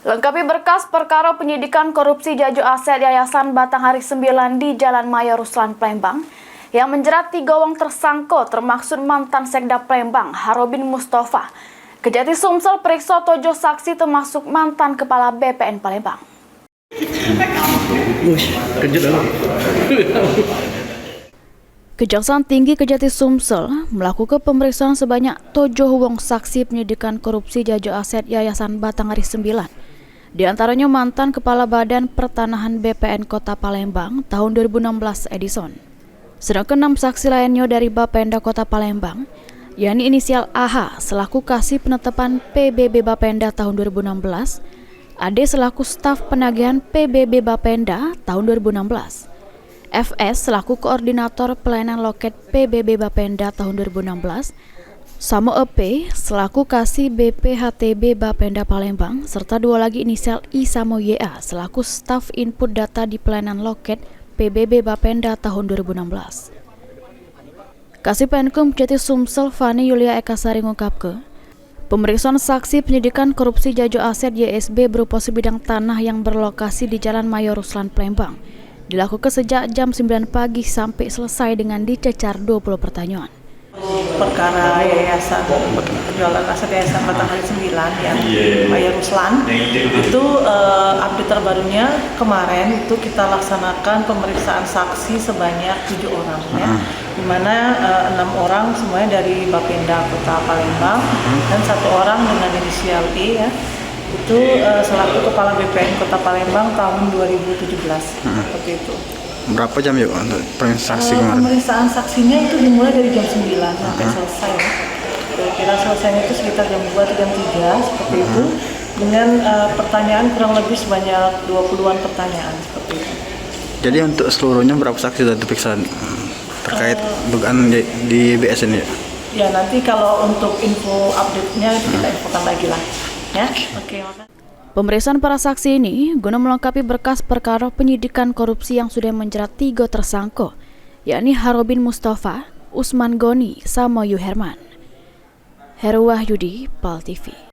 Lengkapi berkas perkara penyidikan korupsi Jajo Aset Yayasan Batanghari 9 di Jalan Maya Ruslan, Palembang yang menjerat 3 orang tersangka termaksud mantan Sekda Palembang Harobin Mustafa. Kejati Sumsel periksa 7 saksi termasuk mantan Kepala BPN Palembang. Kejaksaan Tinggi Kejati Sumsel melakukan pemeriksaan sebanyak 7 wong saksi penyidikan korupsi Jajo Aset Yayasan Batanghari 9. Di antaranya mantan Kepala Badan Pertanahan BPN Kota Palembang tahun 2016 Edison. Sedangkan 6 saksi lainnya dari Bapenda Kota Palembang, yakni inisial AH selaku Kasih Penetapan PBB Bapenda tahun 2016, AD selaku Staf Penagihan PBB Bapenda tahun 2016, FS selaku Koordinator Pelayanan Loket PBB Bapenda tahun 2016, Samo EP selaku Kasih BPHTB Bapenda Palembang, serta 2 lagi inisial I Samo YA selaku Staf Input Data di Pelayanan Loket PBB Bapenda tahun 2016. Kasih Penkum Kejati Sumsel Fani Yulia Ekasari mengungkapkan, pemeriksaan saksi penyidikan korupsi Jajo Aset YSB berupa sebidang tanah yang berlokasi di Jalan Maya Ruslan, Palembang dilakukan sejak jam 9 pagi sampai selesai dengan dicecar 20 pertanyaan. Perkara Yayasan Penjualan Aset Yayasan Batanghari 9 yang Maya Ruslan itu update terbarunya kemarin itu kita laksanakan pemeriksaan saksi sebanyak 7 orang ya, di mana 6 orang semuanya dari Bapenda Kota Palembang dan 1 orang dengan inisial E ya, itu selaku Kepala BPN Kota Palembang tahun 2017 seperti itu. Berapa jam ya untuk pemeriksaan saksi kemarin? Pemeriksaan saksinya itu dimulai dari jam 9 sampai selesai ya. Kira-kira selesainya itu sekitar jam 2 atau jam 3 seperti itu, dengan pertanyaan kurang lebih sebanyak 20-an pertanyaan seperti itu. Jadi untuk seluruhnya berapa saksi sudah diperiksa terkait dugaan di BSN ya? Ya nanti kalau untuk info update-nya kita infokan lagi lah ya. Oke, makasih. Pemeriksaan para saksi ini guna melengkapi berkas perkara penyidikan korupsi yang sudah menjerat 3 tersangka, yakni Harobin Mustafa, Usman Goni, sama Yu Herman. Heru Wahyudi, PAL TV.